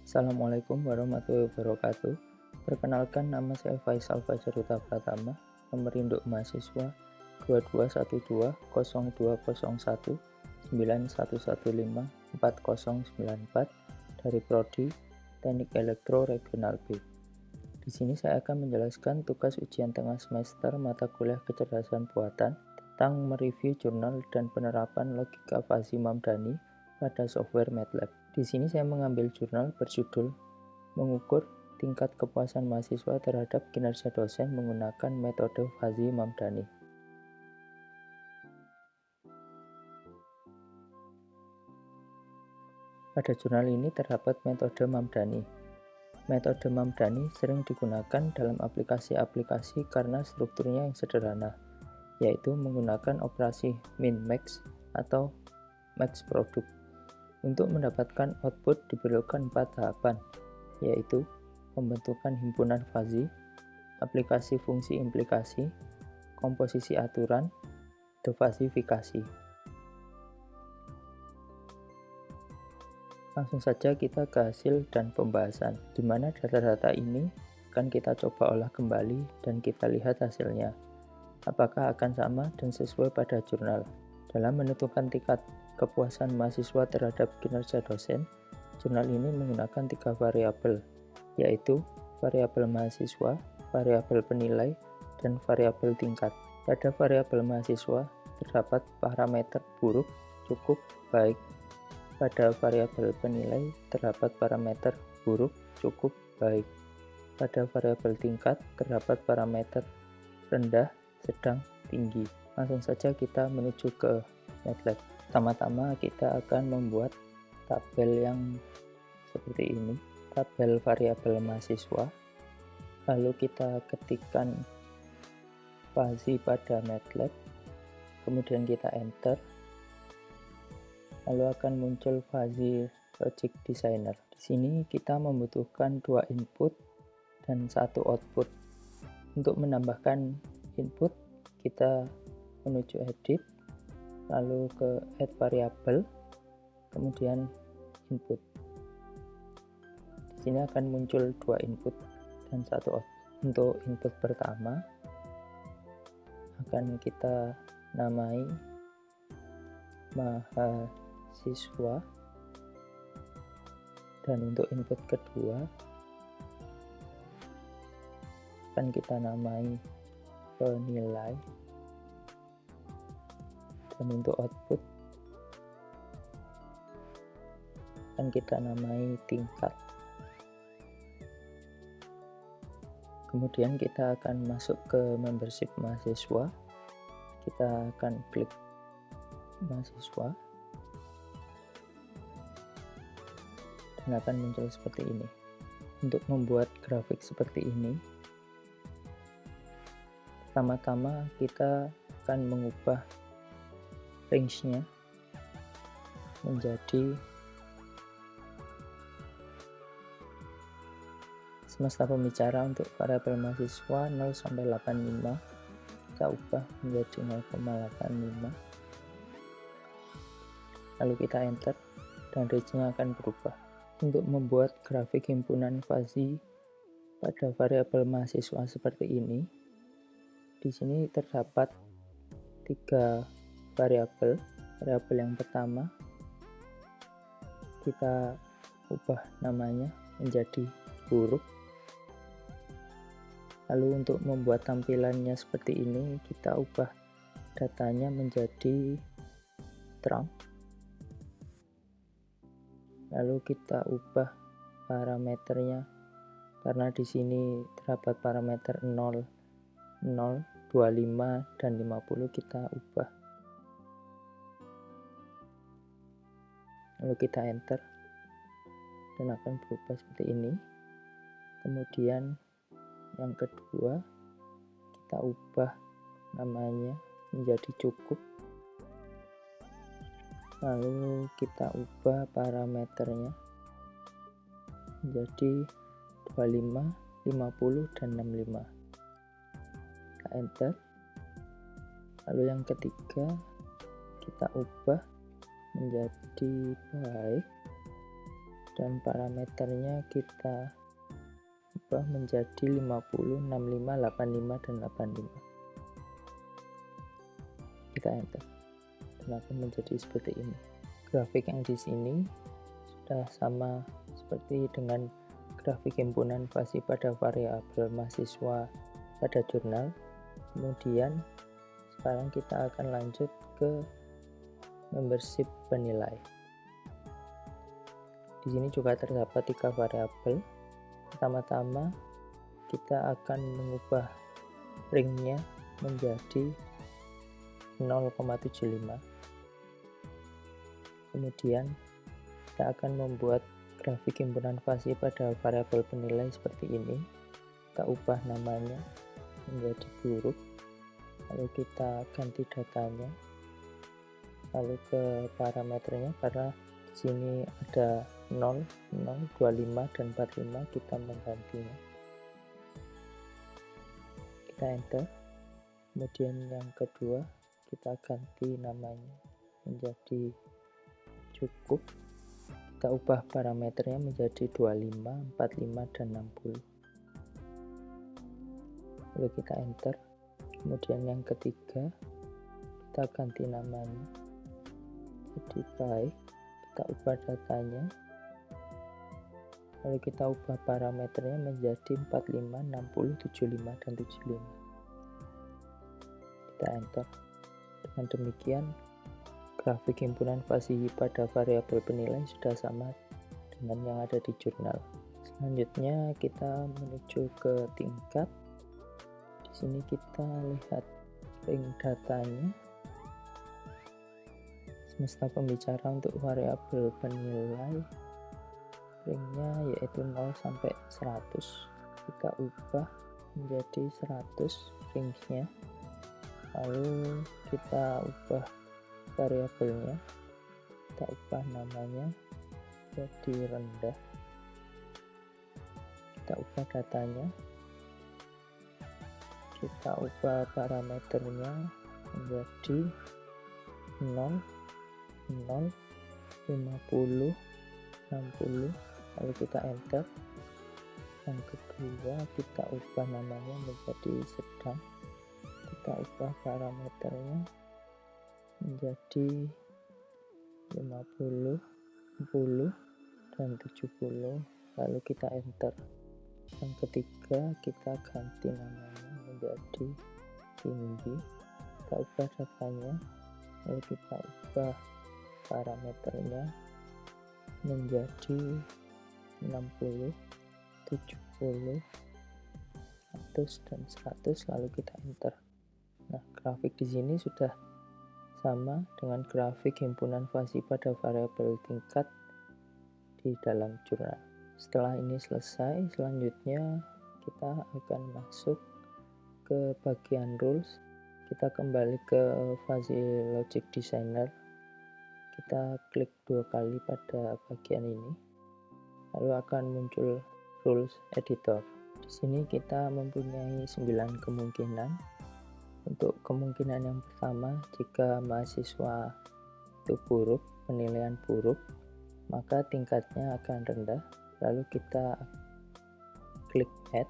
Assalamualaikum warahmatullahi wabarakatuh. Perkenalkan, nama saya Faisal Fajaruta Pratama, nomor induk mahasiswa 22120191154094 dari Prodi Teknik Elektro Regional B. Di sini saya akan menjelaskan tugas ujian tengah semester mata kuliah kecerdasan buatan tentang mereview jurnal dan penerapan logika Fuzzy Mamdani pada software MATLAB. Di sini saya mengambil jurnal berjudul Mengukur tingkat kepuasan mahasiswa terhadap kinerja dosen menggunakan metode Fuzzy Mamdani. Pada jurnal ini terdapat metode Mamdani. Metode Mamdani sering digunakan dalam aplikasi-aplikasi karena strukturnya yang sederhana, yaitu menggunakan operasi min-max atau max product. Untuk mendapatkan output diperlukan 4 tahapan, yaitu pembentukan himpunan fuzzy, aplikasi fungsi implikasi, komposisi aturan, defasifikasi. Langsung saja kita ke hasil dan pembahasan, di mana data-data ini akan kita coba olah kembali dan kita lihat hasilnya. Apakah akan sama dan sesuai pada jurnal. Dalam menentukan tingkat kepuasan mahasiswa terhadap kinerja dosen, jurnal ini menggunakan 3 variabel, yaitu variabel mahasiswa, variabel penilai, dan variabel tingkat. Pada variabel mahasiswa terdapat parameter buruk, cukup, baik. Pada variabel penilai terdapat parameter buruk, cukup, baik. Pada variabel tingkat terdapat parameter rendah, sedang, tinggi. Langsung saja kita menuju ke MATLAB. Pertama-tama kita akan membuat tabel yang seperti ini, tabel variabel mahasiswa. Lalu kita ketikkan Fuzzy pada MATLAB, kemudian kita enter. Lalu akan muncul Fuzzy Logic Designer. Di sini kita membutuhkan 2 input dan 1 output. Untuk menambahkan input, kita menuju edit, lalu ke add variable, kemudian input. Di sini akan muncul 2 input dan 1 output. Untuk input pertama akan kita namai mahasiswa, dan untuk input kedua akan kita namai penilai, dan untuk output akan kita namai tingkat. Kemudian kita akan masuk ke membership mahasiswa, kita akan klik mahasiswa dan akan muncul seperti ini. Untuk membuat grafik seperti ini, pertama-tama kita akan mengubah range-nya menjadi semesta pembicara. Untuk variabel mahasiswa 0 sampai 85 kita ubah menjadi 0,85, lalu kita enter dan range-nya akan berubah. Untuk membuat grafik himpunan fuzzy pada variabel mahasiswa seperti ini, di sini terdapat 3 variabel. Variabel yang pertama kita ubah namanya menjadi huruf. Lalu untuk membuat tampilannya seperti ini, kita ubah datanya menjadi terang. Lalu kita ubah parameternya, karena di sini terdapat parameter 0, 0, 25, dan 50, kita ubah. Lalu kita enter dan akan berubah seperti ini. Kemudian yang kedua kita ubah namanya menjadi cukup, lalu kita ubah parameternya menjadi 25, 50, dan 65. Kita enter. Lalu yang ketiga kita ubah menjadi baik, dan parameternya kita ubah menjadi 50, 65, 85, dan 85. Kita enter dan akan menjadi seperti ini. Grafik yang di sini sudah sama seperti dengan grafik himpunan fasi pada variabel mahasiswa pada jurnal. Kemudian sekarang kita akan lanjut ke membership penilai. Di sini juga terdapat 3 variabel. Pertama-tama kita akan mengubah ringnya menjadi 0,75. Kemudian kita akan membuat grafik himpunan fasi pada variabel penilai seperti ini. Kita ubah namanya menjadi buruk, lalu kita ganti datanya, lalu ke parameternya karena di sini ada 0, 0, 25, dan 45, kita menggantinya. Kita enter. Kemudian yang kedua kita ganti namanya menjadi cukup. Kita ubah parameternya menjadi 25, 45, dan 60. Lalu kita enter. Kemudian yang ketiga kita ganti namanya jadi baik. Kita ubah datanya, lalu kita ubah parameternya menjadi 45, 60, 75, dan 75. Kita enter. Dengan demikian grafik himpunan fasi pada variabel penilai sudah sama dengan yang ada di jurnal. Selanjutnya kita menuju ke tingkat. Di sini kita lihat ring datanya. Semesta pembicara untuk variabel penilai ringnya yaitu 0 sampai 100. Kita ubah menjadi 100 ringnya. Lalu kita ubah variabelnya, kita ubah namanya jadi rendah. Kita ubah datanya, kita ubah parameternya menjadi 0, 0, 50, 60, lalu kita enter. Yang kedua kita ubah namanya menjadi sedang, kita ubah parameternya menjadi 50, 60, dan 70, lalu kita enter. Yang ketiga kita ganti namanya menjadi tinggi, kita ubah datanya, lalu kita ubah parameternya menjadi 60, 70, 100, dan 100, lalu kita enter. Nah, grafik di sini sudah sama dengan grafik himpunan fasi pada variabel tingkat di dalam jurnal. Setelah ini selesai, selanjutnya kita akan masuk ke bagian rules. Kita kembali ke fasi logic designer. Kita klik 2 kali pada bagian ini, lalu akan muncul rules editor. Di sini kita mempunyai 9 kemungkinan. Untuk kemungkinan yang pertama, jika mahasiswa itu buruk, penilaian buruk, maka tingkatnya akan rendah. Lalu kita klik add.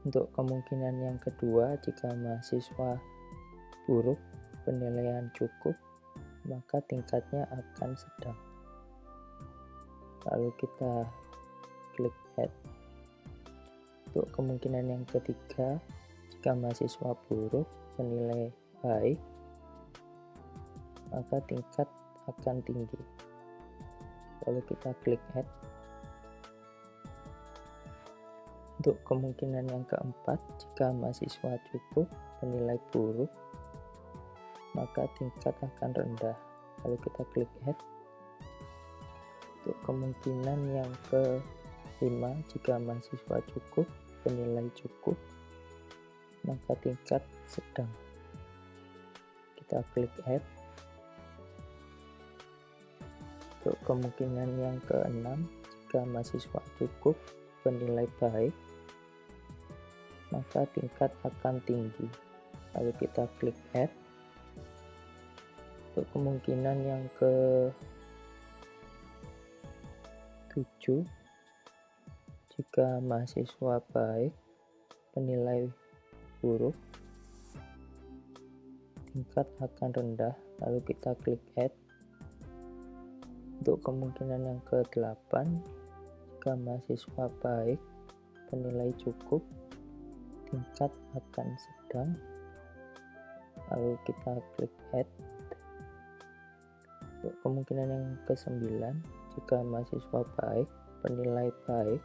Untuk kemungkinan yang kedua, jika mahasiswa buruk, penilaian cukup, maka tingkatnya akan sedang. Lalu kita klik add. Untuk kemungkinan yang ketiga, jika mahasiswa buruk, penilai baik, maka tingkat akan tinggi. Lalu kita klik add. Untuk kemungkinan yang keempat, jika mahasiswa cukup, penilai buruk, maka tingkat akan rendah. Lalu kita klik add. Untuk kemungkinan yang kelima, jika mahasiswa cukup, penilai cukup, maka tingkat sedang. Kita klik add. Untuk kemungkinan yang keenam, jika mahasiswa cukup, penilai baik, maka tingkat akan tinggi. Lalu kita klik add. Untuk kemungkinan yang 7. Jika mahasiswa baik, penilai buruk, tingkat akan rendah, lalu kita klik add. Untuk kemungkinan yang ke-8, jika mahasiswa baik, penilai cukup, tingkat akan sedang, lalu kita klik add. Untuk kemungkinan yang ke-9, jika mahasiswa baik, penilai baik,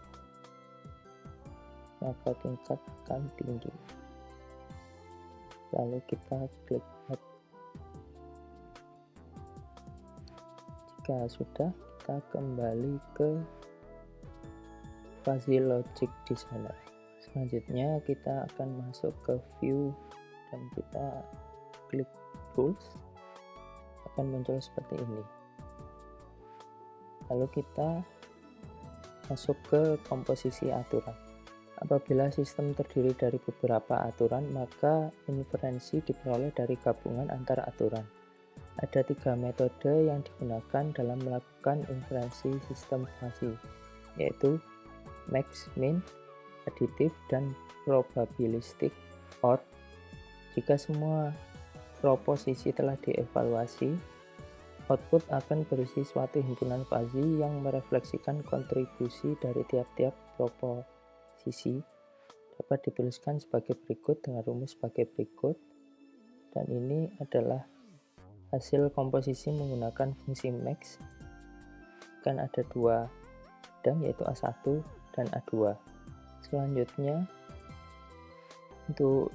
maka tingkat akan tinggi, lalu kita klik add. Jika sudah, kita kembali ke fuzzy logic designer. Selanjutnya kita akan masuk ke view dan kita klik tools, akan muncul seperti ini. Lalu kita masuk ke komposisi aturan. Apabila sistem terdiri dari beberapa aturan, maka inferensi diperoleh dari gabungan antara aturan. Ada 3 metode yang digunakan dalam melakukan inferensi sistem fuzzy, yaitu max, min, additive, dan probabilistic OR. Jika semua proposisi telah dievaluasi, output akan berisi suatu himpunan fuzzy yang merefleksikan kontribusi dari tiap-tiap proposisi. Dapat dituliskan sebagai berikut dengan rumus sebagai berikut, dan ini adalah hasil komposisi menggunakan fungsi max. Kan ada 2 bidang, yaitu A1 dan A2. Selanjutnya untuk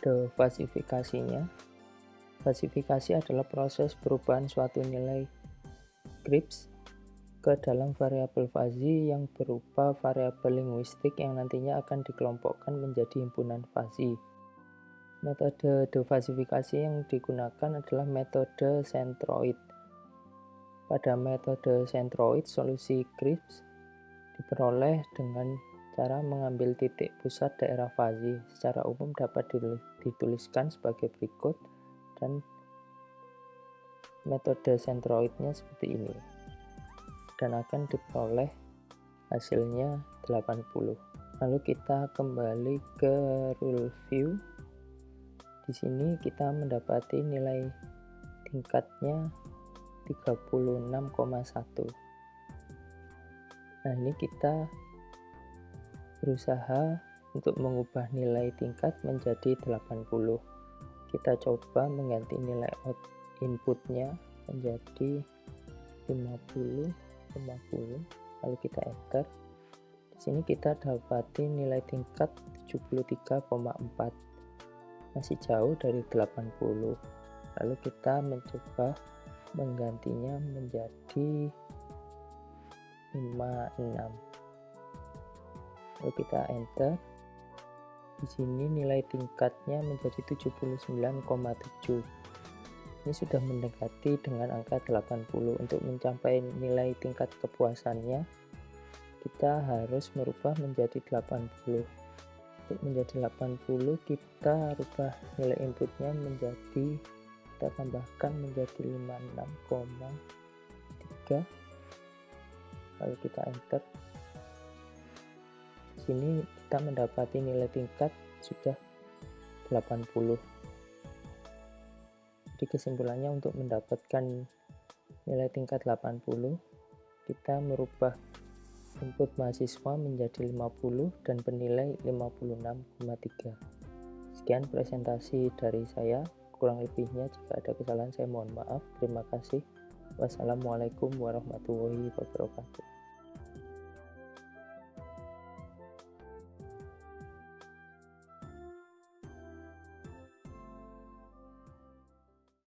defasifikasinya, fasifikasi adalah proses perubahan suatu nilai Kripke ke dalam variabel fuzzy yang berupa variabel linguistik yang nantinya akan dikelompokkan menjadi himpunan fuzzy. Metode defasifikasi yang digunakan adalah metode centroid. Pada metode centroid, solusi Kripke diperoleh dengan cara mengambil titik pusat daerah fuzzy. Secara umum dapat dituliskan sebagai berikut, dan metode centroidnya seperti ini, dan akan diperoleh hasilnya 80. Lalu kita kembali ke rule view. Di sini kita mendapati nilai tingkatnya 36,1. Nah, ini kita berusaha untuk mengubah nilai tingkat menjadi 80. Kita coba mengganti nilai inputnya menjadi 50, lalu kita enter. Di sini kita dapati nilai tingkat 73,4. Masih jauh dari 80. Lalu kita mencoba menggantinya menjadi 56. Lalu kita enter. Di sini nilai tingkatnya menjadi 79,7. Ini sudah mendekati dengan angka 80. Untuk mencapai nilai tingkat kepuasannya, kita harus merubah menjadi 80. Untuk menjadi 80, kita rubah nilai inputnya menjadi, kita tambahkan menjadi 56,3, lalu kita enter. Di sini kita mendapati nilai tingkat sudah 80. Jadi kesimpulannya, untuk mendapatkan nilai tingkat 80, kita merubah input mahasiswa menjadi 50 dan penilai 56,3. Sekian presentasi dari saya. Kurang lebihnya jika ada kesalahan saya mohon maaf. Terima kasih. Wassalamualaikum warahmatullahi wabarakatuh.